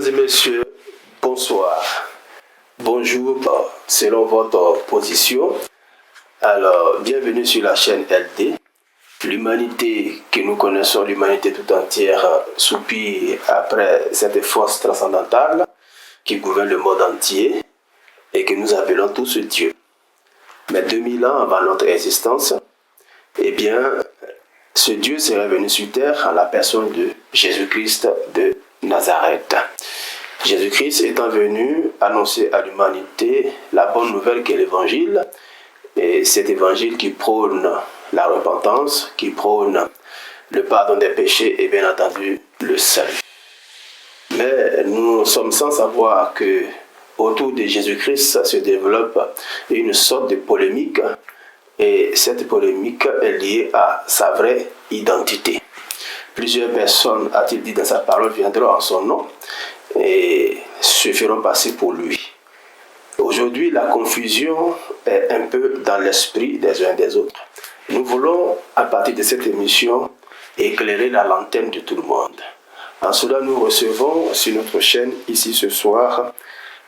et messieurs, bonsoir. Bonjour, selon votre position. Alors, bienvenue sur la chaîne LD. L'humanité que nous connaissons, l'humanité tout entière, soupire après cette force transcendantale qui gouverne le monde entier et que nous appelons tous Dieu. Mais 2000 ans avant notre existence, eh bien, ce Dieu serait venu sur terre en la personne de Jésus-Christ de Nazareth. Jésus-Christ étant venu annoncer à l'humanité la bonne nouvelle qu'est l'évangile, et cet évangile qui prône la repentance, qui prône le pardon des péchés et bien entendu le salut. Mais nous sommes sans savoir que autour de Jésus-Christ se développe une sorte de polémique, et cette polémique est liée à sa vraie identité. Plusieurs personnes, a-t-il dit dans sa parole, viendront en son nom et se feront passer pour lui. Aujourd'hui, la confusion est un peu dans l'esprit des uns et des autres. Nous voulons, à partir de cette émission, éclairer la lanterne de tout le monde. En cela, nous recevons sur notre chaîne, ici ce soir,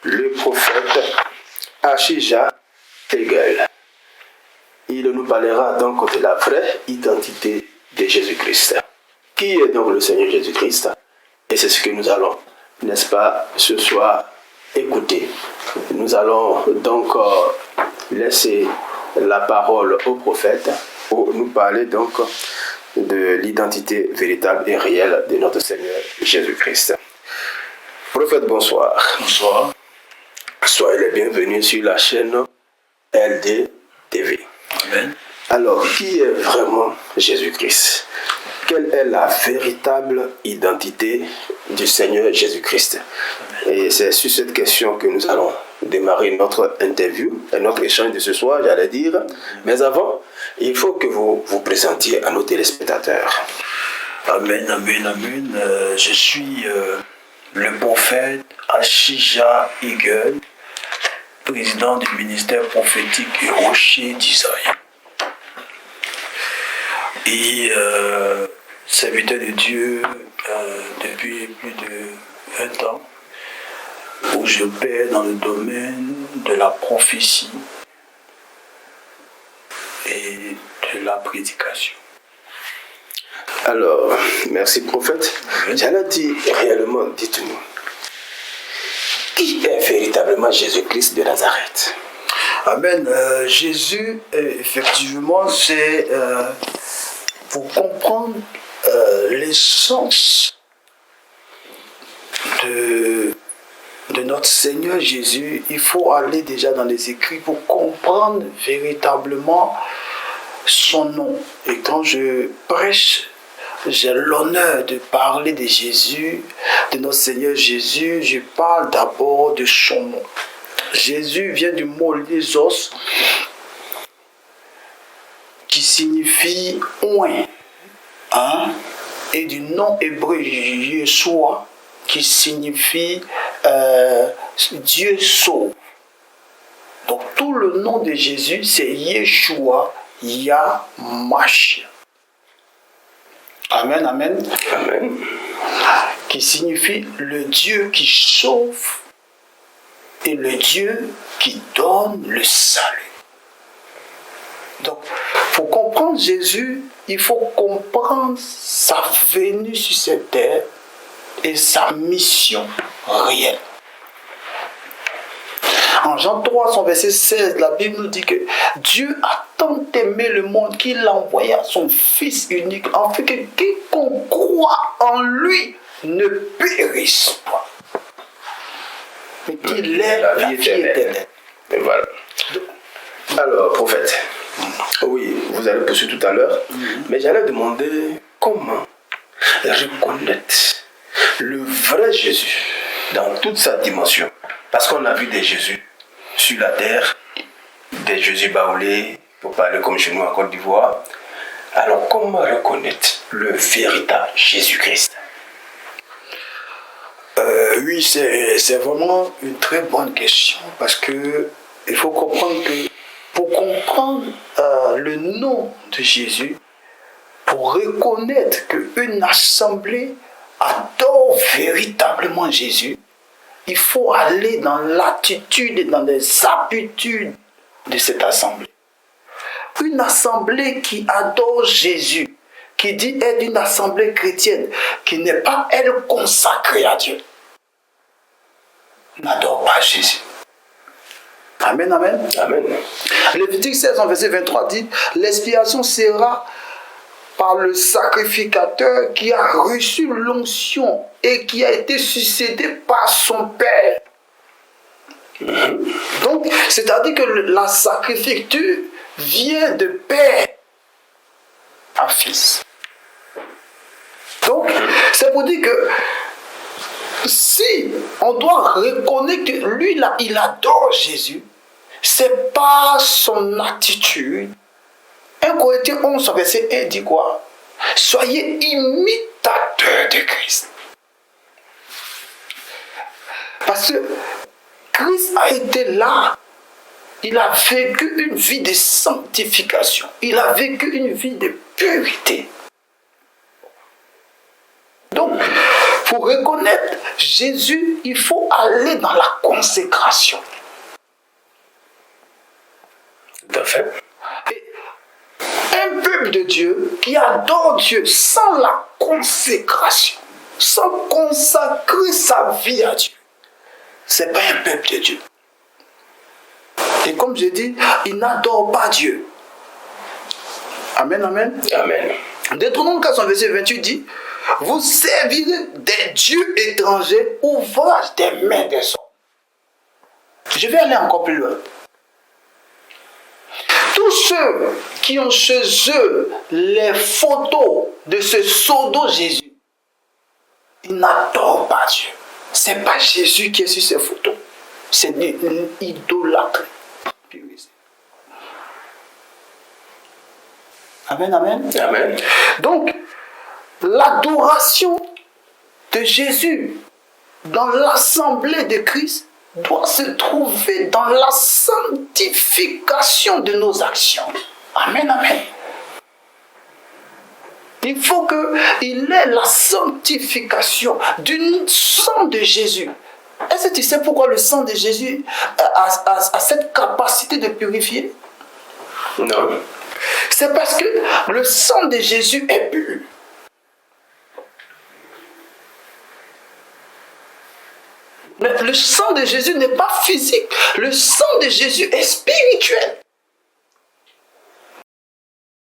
le prophète Achija Hegel. Il nous parlera donc de la vraie identité de Jésus-Christ. Qui est donc le Seigneur Jésus-Christ? Et c'est ce que nous allons, n'est-ce pas, ce soir, écouter. Nous allons donc laisser la parole au prophète pour nous parler donc de l'identité véritable et réelle de notre Seigneur Jésus-Christ. Prophète, bonsoir. Bonsoir. Soyez les bienvenus sur la chaîne LD TV. Amen. Alors, qui est vraiment Jésus-Christ? Quelle est la véritable identité du Seigneur Jésus-Christ? Et c'est sur cette question que nous allons démarrer notre interview, notre échange de ce soir, j'allais dire. Mais avant, il faut que vous vous présentiez à nos téléspectateurs. Amen, amen, amen. Je suis le prophète Achija Hegel, président du ministère prophétique et rocher d'Isaïe. Et serviteur de Dieu depuis plus de 20 ans, où je paie dans le domaine de la prophétie et de la prédication. Alors, merci prophète. J'allais dire réellement, dites-nous, qui est véritablement Jésus-Christ de Nazareth? Amen. Jésus, effectivement, c'est pour comprendre l'essence de notre Seigneur Jésus, il faut aller déjà dans les Écrits pour comprendre véritablement son nom. Et quand je prêche, j'ai l'honneur de parler de Jésus, de notre Seigneur Jésus, je parle d'abord de son nom. Jésus vient du mot lysos, qui signifie oint, et du nom hébreu Yeshua, qui signifie Dieu sauve. Donc tout le nom de Jésus, c'est Yeshua Yamash. Amen, amen. Amen. Qui signifie le Dieu qui sauve et le Dieu qui donne le salut. Donc, pour comprendre Jésus, il faut comprendre sa venue sur cette terre et sa mission réelle. En Jean 3, son verset 16, la Bible nous dit que Dieu a tant aimé le monde qu'il envoya son Fils unique, afin que quiconque croit en lui ne périsse pas, mais qu'il ait la vie éternelle. Et voilà. Alors, prophète, oui, vous allez poursuivre tout à l'heure, mais j'allais demander comment reconnaître le vrai Jésus dans toute sa dimension. Parce qu'on a vu des Jésus sur la terre, des Jésus baoulés, pour parler comme chez nous en Côte d'Ivoire. Alors, comment reconnaître le véritable Jésus-Christ? Oui, c'est vraiment une très bonne question, parce que il faut comprendre que pour comprendre le nom de Jésus, pour reconnaître qu'une assemblée adore véritablement Jésus, il faut aller dans l'attitude et dans les habitudes de cette assemblée. Une assemblée qui adore Jésus, qui dit être une assemblée chrétienne, qui n'est pas, elle, consacrée à Dieu, n'adore pas Jésus. Amen, amen. Amen. Lévitique 16, verset 23 dit, l'expiation sera par le sacrificateur qui a reçu l'onction et qui a été succédé par son Père. Donc, c'est-à-dire que la sacrificature vient de Père à Fils. Donc, c'est pour dire que si on doit reconnaître que lui, là, il adore Jésus, c'est par son attitude. 1 Corinthiens 11, verset 1 dit quoi? Soyez imitateurs de Christ. Parce que Christ a été là. Il a vécu une vie de sanctification. Il a vécu une vie de pureté. Donc, pour reconnaître Jésus, il faut aller dans la consécration. Tout à fait. Et un peuple de Dieu qui adore Dieu sans la consécration, sans consacrer sa vie à Dieu, ce n'est pas un peuple de Dieu. Et comme je dis, il n'adore pas Dieu. Amen, amen. Amen. Deutéronome 4, verset 28 dit, vous servirez des dieux étrangers, ouvrage des mains des hommes. Je vais aller encore plus loin. Tous ceux qui ont chez eux les photos de ce pseudo Jésus, ils n'adorent pas Dieu. Ce n'est pas Jésus qui est sur ces photos. C'est une idolâtrie. Amen, amen. Amen. Donc, l'adoration de Jésus dans l'assemblée de Christ doit se trouver dans la sanctification de nos actions. Amen, amen. Il faut qu'il ait la sanctification du sang de Jésus. Est-ce que tu sais pourquoi le sang de Jésus a cette capacité de purifier? Non. C'est parce que le sang de Jésus est pur. Mais le sang de Jésus n'est pas physique. Le sang de Jésus est spirituel.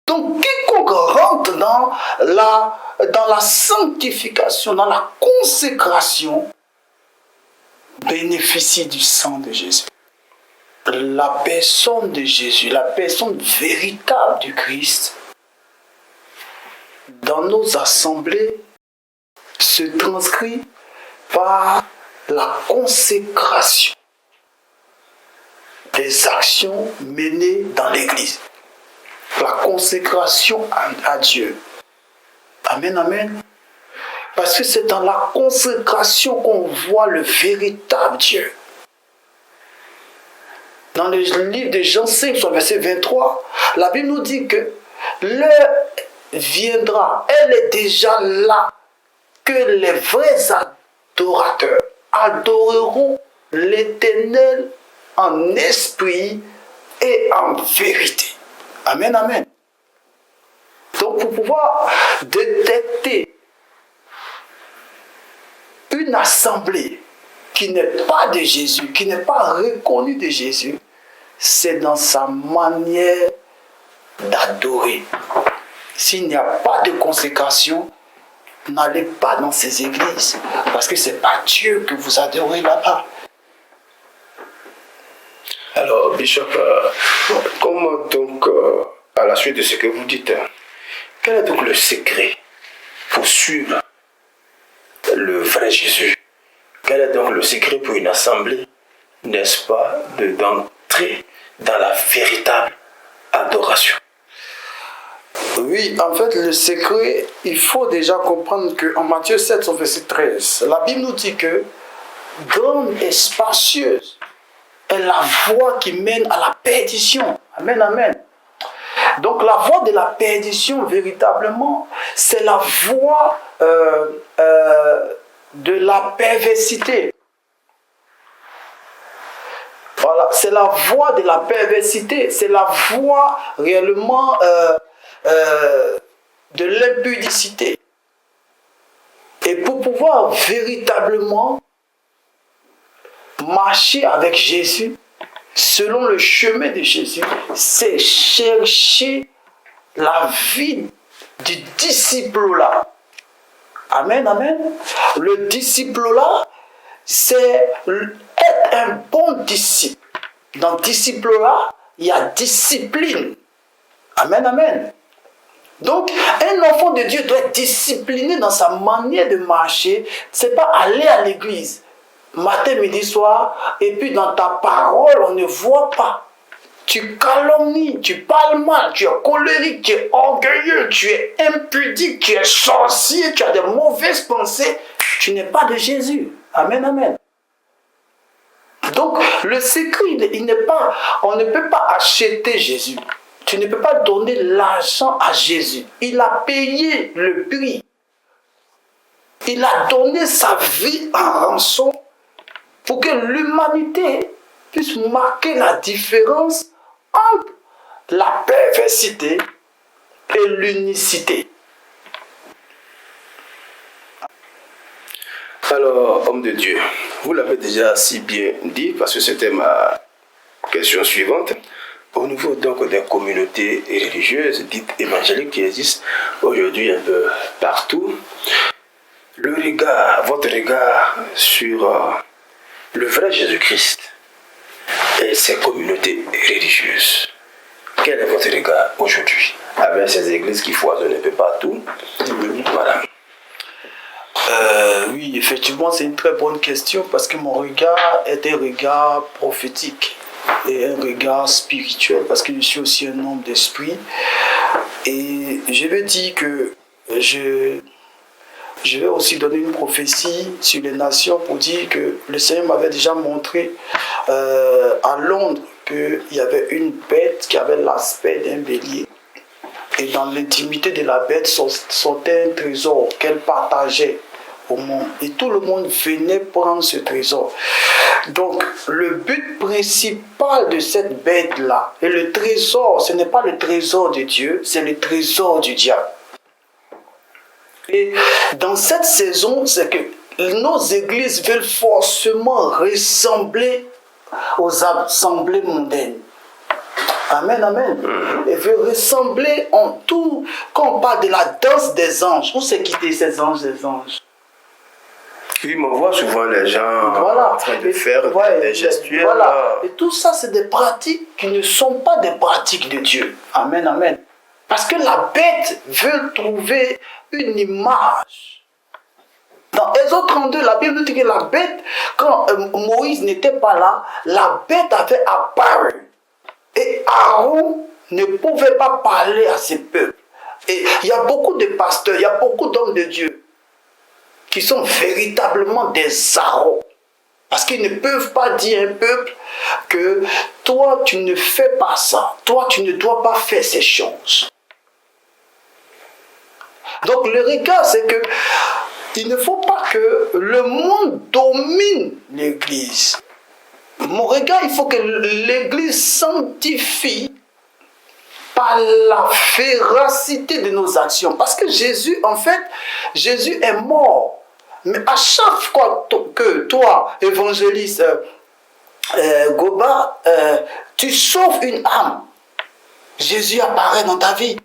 Donc, quiconque rentre dans la sanctification, dans la consécration, bénéficie du sang de Jésus. La personne de Jésus, la personne véritable du Christ, dans nos assemblées, se transcrit par la consécration des actions menées dans l'Église. La consécration à Dieu. Amen, amen. Parce que c'est dans la consécration qu'on voit le véritable Dieu. Dans le livre de Jean 5, verset 23, la Bible nous dit que l'heure viendra, elle est déjà là, que les vrais adorateurs adoreront l'Éternel en esprit et en vérité. Amen, amen. Donc, pour pouvoir détecter une assemblée qui n'est pas de Jésus, qui n'est pas reconnue de Jésus, c'est dans sa manière d'adorer. S'il n'y a pas de consécration, n'allez pas dans ces églises, parce que ce n'est pas Dieu que vous adorez là-bas. Alors, Bishop, comment donc, à la suite de ce que vous dites, quel est donc le secret pour suivre le vrai Jésus? Quel est donc le secret pour une assemblée, n'est-ce pas, d'entrer dans la véritable adoration? Oui, en fait, le secret, il faut déjà comprendre qu'en Matthieu 7, verset 13, la Bible nous dit que grande et spacieuse est la voie qui mène à la perdition. Amen, amen. Donc la voie de la perdition, véritablement, c'est la voie de la perversité. Voilà, c'est la voie de la perversité, c'est la voie réellement de l'impudicité. Et pour pouvoir véritablement marcher avec Jésus, selon le chemin de Jésus, c'est chercher la vie du disciple-là. Amen, amen. Le disciple-là, c'est être un bon disciple. Dans disciple-là, il y a discipline. Amen, amen. Donc, un enfant de Dieu doit être discipliné dans sa manière de marcher. C'est pas aller à l'église matin, midi, soir, et puis dans ta parole, on ne voit pas. Tu calomnies, tu parles mal, tu es colérique, tu es orgueilleux, tu es impudique, tu es sorcier, tu as de mauvaises pensées. Tu n'es pas de Jésus. Amen, amen. Donc, le secret, il n'est pas, on ne peut pas acheter Jésus. Tu ne peux pas donner l'argent à Jésus. Il a payé le prix. Il a donné sa vie en rançon pour que l'humanité puisse marquer la différence entre la perversité et l'unicité. Alors, homme de Dieu, vous l'avez déjà si bien dit, parce que c'était ma question suivante. Au niveau donc des communautés religieuses dites évangéliques qui existent aujourd'hui un peu partout, votre regard sur le vrai Jésus-Christ et ces communautés religieuses, quel est votre regard aujourd'hui avec ces églises qui foisonnent un peu partout? Voilà. Oui, effectivement, c'est une très bonne question parce que mon regard est un regard prophétique et un regard spirituel parce que je suis aussi un homme d'esprit. Et je vais dire que je vais aussi donner une prophétie sur les nations pour dire que le Seigneur m'avait déjà montré à Londres qu'il y avait une bête qui avait l'aspect d'un bélier. Et dans l'intimité de la bête sortait un trésor qu'elle partageait au monde. Et tout le monde venait prendre ce trésor. Donc, le but principal de cette bête-là, et le trésor, ce n'est pas le trésor de Dieu, c'est le trésor du diable. Et dans cette saison, c'est que nos églises veulent forcément ressembler aux assemblées mondaines. Amen, amen. Et veut ressembler en tout. Quand on parle de la danse des anges, où c'est qui ces anges des anges? Oui, mais on voit souvent les gens en train de faire des gestuels. Voilà. Et tout ça, c'est des pratiques qui ne sont pas des pratiques de Dieu. Amen, amen. Parce que la bête veut trouver une image. Dans Exode 32, la Bible dit que la bête, quand Moïse n'était pas là, la bête avait apparu. Et Aaron ne pouvait pas parler à ses peuples. Et il y a beaucoup de pasteurs, il y a beaucoup d'hommes de Dieu qui sont véritablement des Aaron. Parce qu'ils ne peuvent pas dire à un peuple que toi, tu ne fais pas ça. Toi, tu ne dois pas faire ces choses. Donc le regard, c'est que il ne faut pas que le monde domine l'Église. Mon regard, il faut que l'Église sanctifie par la férocité de nos actions. Parce que Jésus, en fait, Jésus est mort. Mais à chaque fois que toi, évangéliste Goba, tu sauves une âme, Jésus apparaît dans ta vie.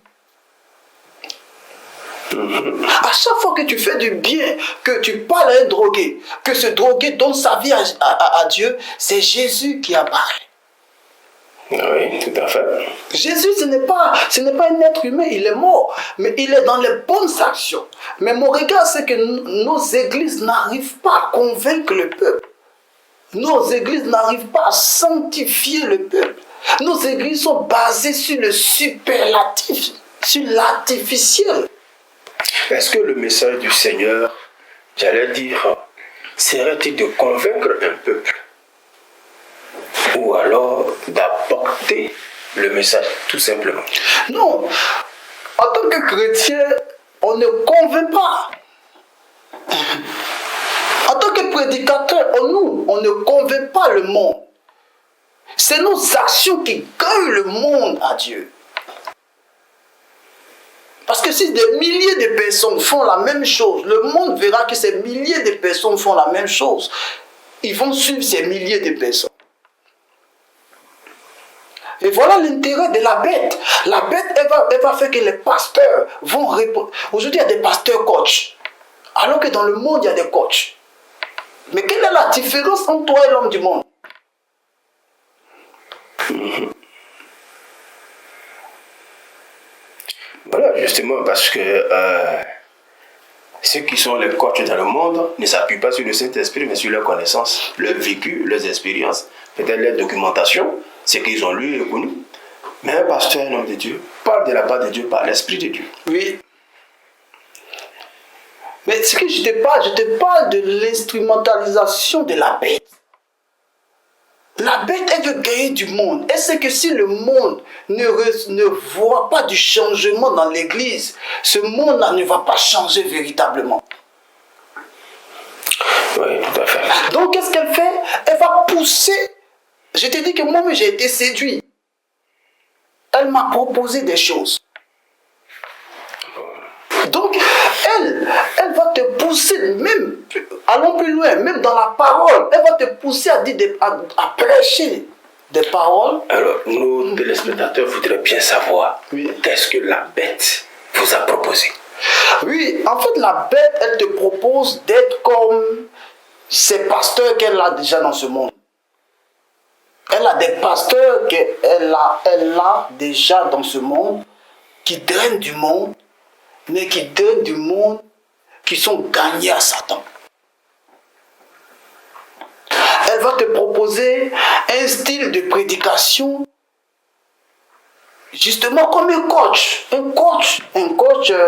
À chaque fois que tu fais du bien, que tu parles à un drogué, que ce drogué donne sa vie à Dieu, c'est Jésus qui apparaît. Oui, tout à fait. Jésus, ce n'est pas un être humain, il est mort, mais il est dans les bonnes actions. Mais mon regard, c'est que nos églises n'arrivent pas à convaincre le peuple. Nos églises n'arrivent pas à sanctifier le peuple. Nos églises sont basées sur le superlatif, sur l'artificiel. Est-ce que le message du Seigneur, j'allais dire, serait-il de convaincre un peuple ou alors d'apporter le message tout simplement? Non, en tant que chrétien, on ne convainc pas. En tant que prédicateur, on ne convainc pas le monde. C'est nos actions qui gagnent le monde à Dieu. Parce que si des milliers de personnes font la même chose, le monde verra que ces milliers de personnes font la même chose. Ils vont suivre ces milliers de personnes. Et voilà l'intérêt de la bête. La bête, elle va faire que les pasteurs vont répondre. Aujourd'hui, il y a des pasteurs coachs. Alors que dans le monde, il y a des coachs. Mais quelle est la différence entre toi et l'homme du monde? Voilà, justement, parce que ceux qui sont les coachs dans le monde ne s'appuient pas sur le Saint-Esprit, mais sur leurs connaissances, leur vécu, leurs expériences, peut-être leur documentation, ce qu'ils ont lu et connu. Mais un pasteur, un homme de Dieu, parle de la part de Dieu par l'Esprit de Dieu. Oui. Mais ce que je te parle de l'instrumentalisation de la bête. La bête, elle veut gagner du monde. Elle sait que si le monde ne voit pas du changement dans l'église, ce monde-là ne va pas changer véritablement. Oui, tout à fait. Donc, qu'est-ce qu'elle fait? Elle va pousser. Je t'ai dit que moi-même, j'ai été séduit. Elle m'a proposé des choses. Donc, elle va te pousser, même, allons plus loin, même dans la parole, elle va te pousser à prêcher des paroles. Alors, nos téléspectateurs voudraient bien savoir, qu'est-ce que la bête vous a proposé? Oui, en fait, la bête, elle te propose d'être comme ces pasteurs qu'elle a déjà dans ce monde. Elle a des pasteurs qu'elle a déjà dans ce monde, qui drainent du monde, mais qui drainent du monde, qui sont gagnés à Satan. Elle va te proposer un style de prédication, justement comme un coach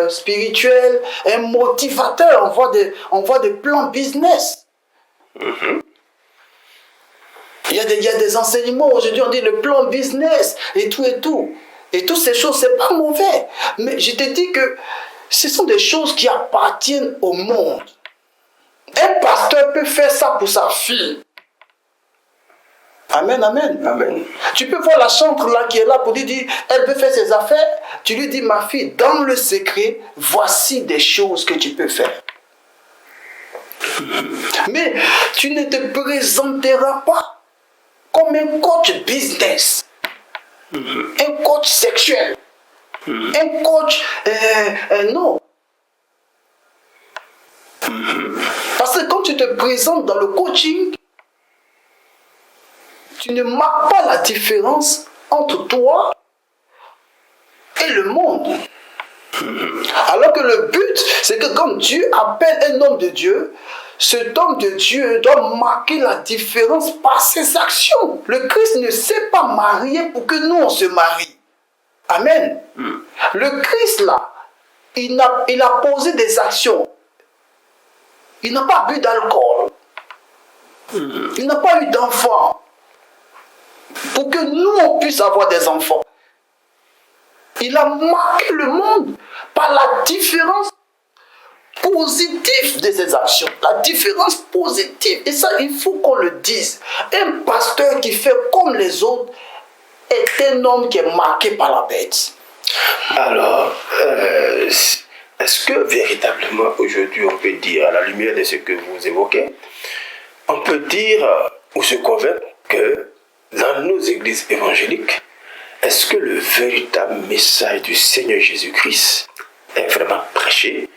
spirituel, un motivateur. On voit des plans business. Il y a des enseignements aujourd'hui, on dit le plan business et tout et tout. Et toutes ces choses, c'est pas mauvais. Mais je te dis que ce sont des choses qui appartiennent au monde. Un pasteur peut faire ça pour sa fille. Amen, amen. Amen. Tu peux voir la chantre là qui est là pour lui dire, elle veut faire ses affaires. Tu lui dis, ma fille, dans le secret, voici des choses que tu peux faire. Mais tu ne te présenteras pas comme un coach business, un coach sexuel, un coach... non. Parce que quand tu te présentes dans le coaching, tu ne marques pas la différence entre toi et le monde. Alors que le but, c'est que quand Dieu appelle un homme de Dieu, cet homme de Dieu doit marquer la différence par ses actions. Le Christ ne s'est pas marié pour que nous on se marie. Amen. Le Christ là, il a posé des actions. Il n'a pas bu d'alcool. Il n'a pas eu d'enfants. Pour que nous on puisse avoir des enfants. Il a marqué le monde par la différence positive de ses actions. La différence positive. Et ça, il faut qu'on le dise. Un pasteur qui fait comme les autres est un homme qui est marqué par la bête. Alors, est-ce que véritablement aujourd'hui on peut dire, à la lumière de ce que vous évoquez, on peut dire ou se convaincre que dans nos églises évangéliques, est-ce que le véritable message du Seigneur Jésus-Christ est vraiment prêché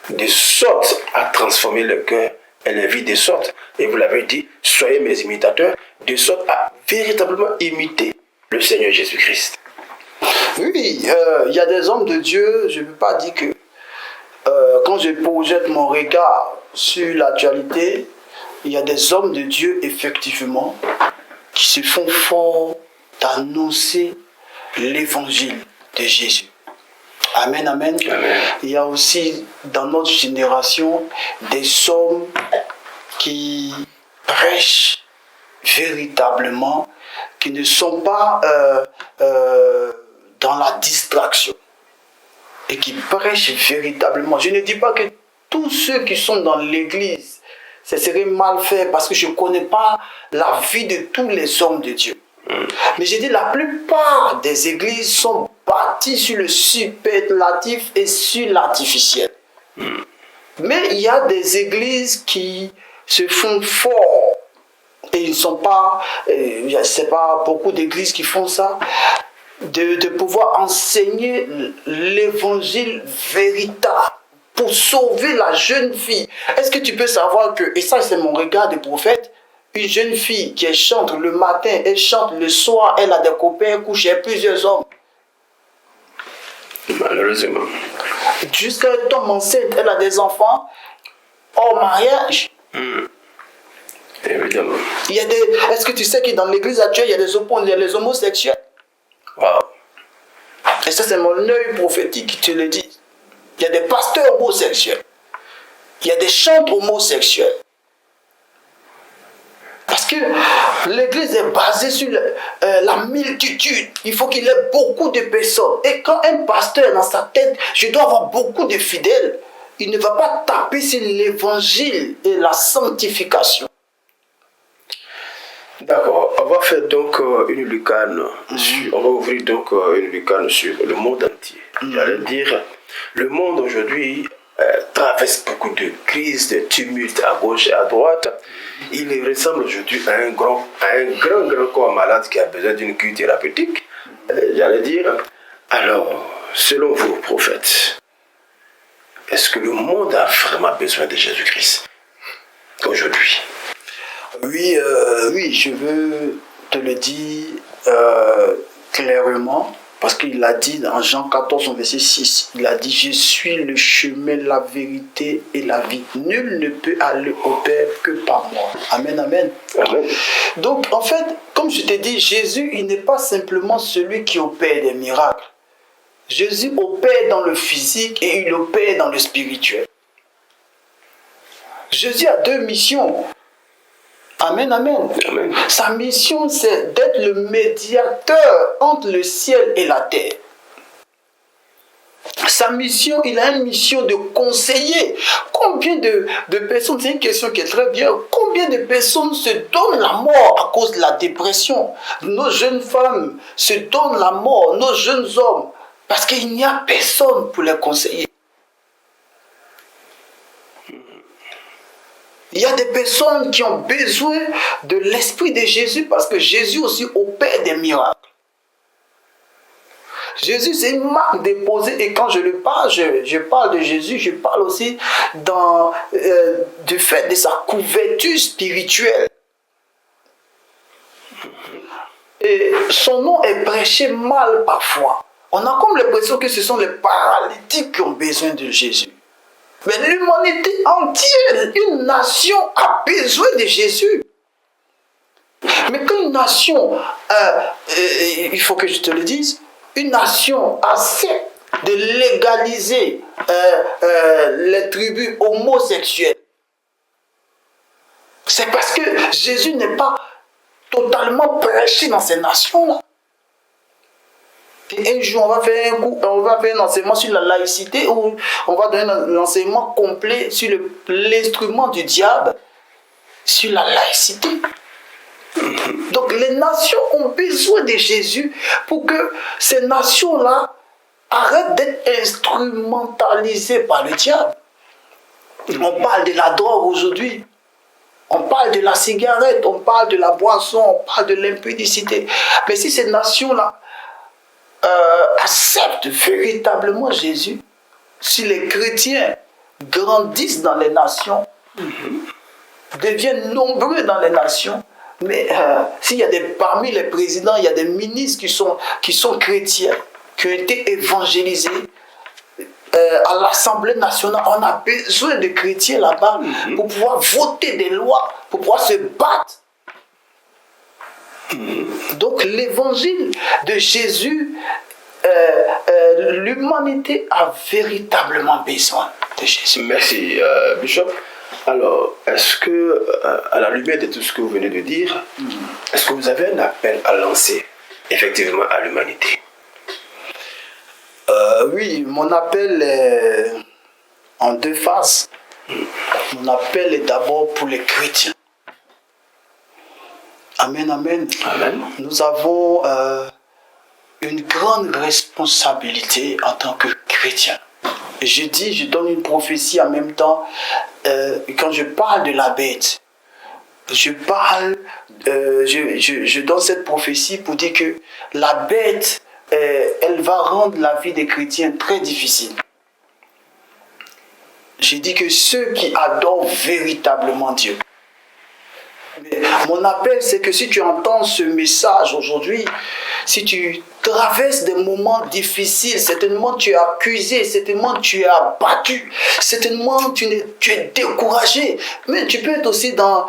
de sorte à transformer le cœur et la vie, de sorte, et vous l'avez dit, soyez mes imitateurs, de sorte à véritablement imiter le Seigneur Jésus-Christ? Oui, il y a des hommes de Dieu, je ne peux pas dire que quand je projette mon regard sur l'actualité, il y a des hommes de Dieu, effectivement, qui se font fort d'annoncer l'évangile de Jésus. Amen, amen. Amen. Il y a aussi dans notre génération des hommes qui prêchent véritablement, qui ne sont pas dans la distraction et qui prêchent véritablement. Je ne dis pas que tous ceux qui sont dans l'église, ce serait mal fait parce que je ne connais pas la vie de tous les hommes de Dieu. Mais j'ai dit, la plupart des églises sont bâties sur le superlatif et sur l'artificiel. Mais il y a des églises qui se font forts. Et ils ne sont pas, c'est pas beaucoup d'églises qui font ça, de pouvoir enseigner l'évangile véritable pour sauver la jeune fille. Est-ce que tu peux savoir que, et ça c'est mon regard de prophète, une jeune fille qui chante le matin, elle chante le soir, elle a des copains, elle couche avec plusieurs hommes. Malheureusement. Jusqu'à elle tombe enceinte, elle a des enfants hors mariage. Évidemment. Il y a des, est-ce que tu sais que dans l'église actuelle, il y a les homosexuels? Wow. Et ça, c'est mon œil prophétique qui te le dit. Il y a des pasteurs homosexuels. Il y a des chantres homosexuels. Parce que l'église est basée sur la multitude. Il faut qu'il ait beaucoup de personnes. Et quand un pasteur est dans sa tête, je dois avoir beaucoup de fidèles, il ne va pas taper sur l'évangile et la sanctification. D'accord, on va faire donc une lucane, on va ouvrir donc une lucane sur le monde entier. J'allais dire, le monde aujourd'hui traverse beaucoup de crises, de tumultes à gauche et à droite. Il ressemble aujourd'hui à un grand corps malade qui a besoin d'une cure thérapeutique. J'allais dire, alors, selon vous, prophètes, est-ce que le monde a vraiment besoin de Jésus-Christ aujourd'hui? Oui, je veux te le dire clairement, parce qu'il a dit dans Jean 14, verset 6, il a dit, je suis le chemin, la vérité et la vie. Nul ne peut aller au Père que par moi. Amen, amen. Amen. Donc, en fait, comme je t'ai dit, Jésus, il n'est pas simplement celui qui opère des miracles. Jésus opère dans le physique et il opère dans le spirituel. Jésus a deux missions. Amen, amen. Amen. Sa mission, c'est d'être le médiateur entre le ciel et la terre. Sa mission, il a une mission de conseiller. Combien de personnes, c'est une question qui est très bien, combien de personnes se donnent la mort à cause de la dépression? Nos jeunes femmes se donnent la mort, nos jeunes hommes, parce qu'il n'y a personne pour les conseiller. Il y a des personnes qui ont besoin de l'Esprit de Jésus parce que Jésus aussi opère des miracles. Jésus, c'est une marque déposée et quand je le parle, je parle de Jésus, je parle aussi du fait de sa couverture spirituelle. Et son nom est prêché mal parfois. On a comme l'impression que ce sont les paralytiques qui ont besoin de Jésus. Mais l'humanité entière, une nation a besoin de Jésus. Mais quand une nation, il faut que je te le dise, une nation accepte de légaliser les tribus homosexuelles, c'est parce que Jésus n'est pas totalement prêché dans ces nations-là. Et un jour, on va faire un enseignement sur la laïcité où on va donner un enseignement complet sur l'instrument du diable, sur la laïcité. Donc les nations ont besoin de Jésus pour que ces nations-là arrêtent d'être instrumentalisées par le diable. On parle de la drogue aujourd'hui. On parle de la cigarette, on parle de la boisson, on parle de l'impudicité. Mais si ces nations-là acceptent véritablement Jésus, si les chrétiens grandissent dans les nations, deviennent nombreux dans les nations, mais s'il y a parmi les présidents, il y a des ministres qui sont chrétiens, qui ont été évangélisés, à l'Assemblée nationale, on a besoin de chrétiens là-bas pour pouvoir voter des lois, pour pouvoir se battre. Donc l'évangile de Jésus, l'humanité a véritablement besoin de Jésus. Merci, Bishop. Alors, est-ce que, à la lumière de tout ce que vous venez de dire, est-ce que vous avez un appel à lancer effectivement à l'humanité? Oui, mon appel est en deux phases. Mon appel est d'abord pour les chrétiens. Amen, amen. Amen. Nous avons une grande responsabilité en tant que chrétiens. Je donne une prophétie en même temps. Quand je parle de la bête, je donne cette prophétie pour dire que la bête, elle va rendre la vie des chrétiens très difficile. Je dis que ceux qui adorent véritablement Dieu. Mais mon appel, c'est que si tu entends ce message aujourd'hui, si tu traverses des moments difficiles, certainement tu es accusé, certainement tu es abattu, certainement tu es découragé, mais tu peux être aussi dans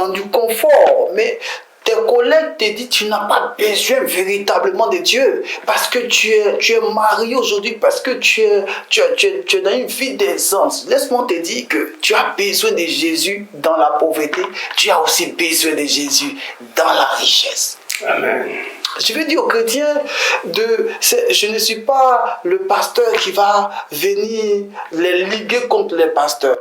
du confort, mais tes collègues te disent tu n'as pas besoin véritablement de Dieu parce que tu es marié aujourd'hui, parce que tu es dans une vie d'aisance. Laisse-moi te dire que tu as besoin de Jésus dans la pauvreté, tu as aussi besoin de Jésus dans la richesse. Amen. Je veux dire aux chrétiens, je ne suis pas le pasteur qui va venir les liguer contre les pasteurs.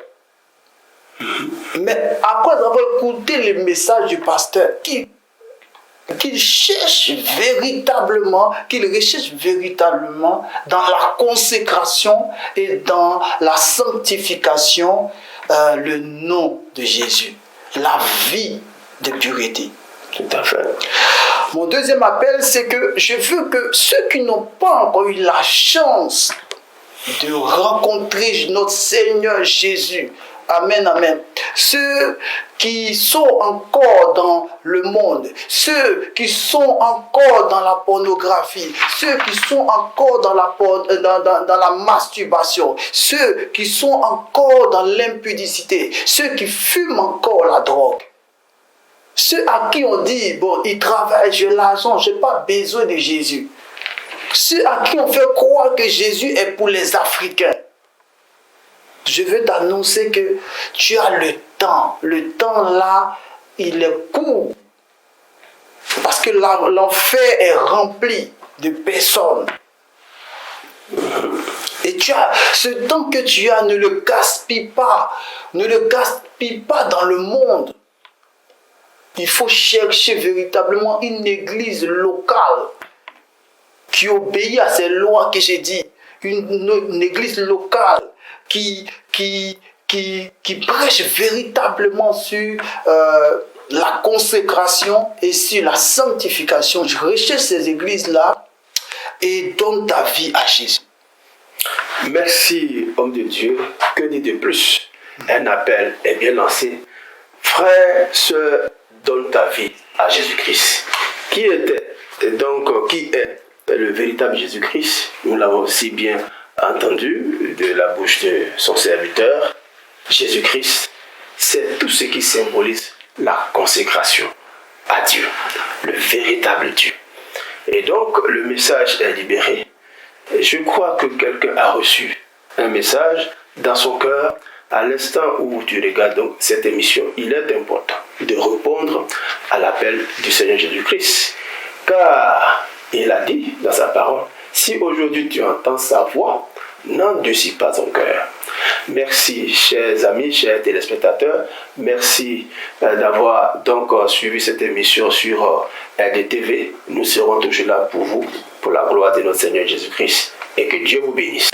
Mais après avoir écouté le message du pasteur, qu'il recherche véritablement dans la consécration et dans la sanctification le nom de Jésus, la vie de pureté. Tout à fait. Mon deuxième appel, c'est que je veux que ceux qui n'ont pas encore eu la chance de rencontrer notre Seigneur Jésus, amen, amen, ceux qui sont encore dans le monde, ceux qui sont encore dans la pornographie, ceux qui sont encore dans la masturbation, ceux qui sont encore dans l'impudicité, ceux qui fument encore la drogue, ceux à qui on dit, bon, ils travaillent, j'ai l'argent, je n'ai pas besoin de Jésus. Ceux à qui on fait croire que Jésus est pour les Africains. Je veux t'annoncer que tu as le temps. Le temps là, il est court. Parce que l'enfer est rempli de personnes. Et ce temps que tu as, ne le gaspille pas. Ne le gaspille pas dans le monde. Il faut chercher véritablement une église locale qui obéit à ces lois que j'ai dit. Une église locale qui prêche véritablement sur la consécration et sur la sanctification. Je recherche ces églises-là et donne ta vie à Jésus. Merci, homme de Dieu. Que dire de plus? Un appel est bien lancé. Frère, sœur, donne ta vie à Jésus-Christ. Qui est le véritable Jésus-Christ? Nous l'avons aussi bien entendu de la bouche de son serviteur. Jésus-Christ, c'est tout ce qui symbolise la consécration à Dieu, le véritable Dieu. Et donc, le message est libéré. Je crois que quelqu'un a reçu un message dans son cœur. À l'instant où tu regardes donc cette émission, il est important de répondre à l'appel du Seigneur Jésus-Christ. Car il a dit dans sa parole, si aujourd'hui tu entends sa voix, n'endurcis pas ton cœur. Merci, chers amis, chers téléspectateurs. Merci d'avoir donc suivi cette émission sur RDTV. Nous serons toujours là pour vous, pour la gloire de notre Seigneur Jésus-Christ. Et que Dieu vous bénisse.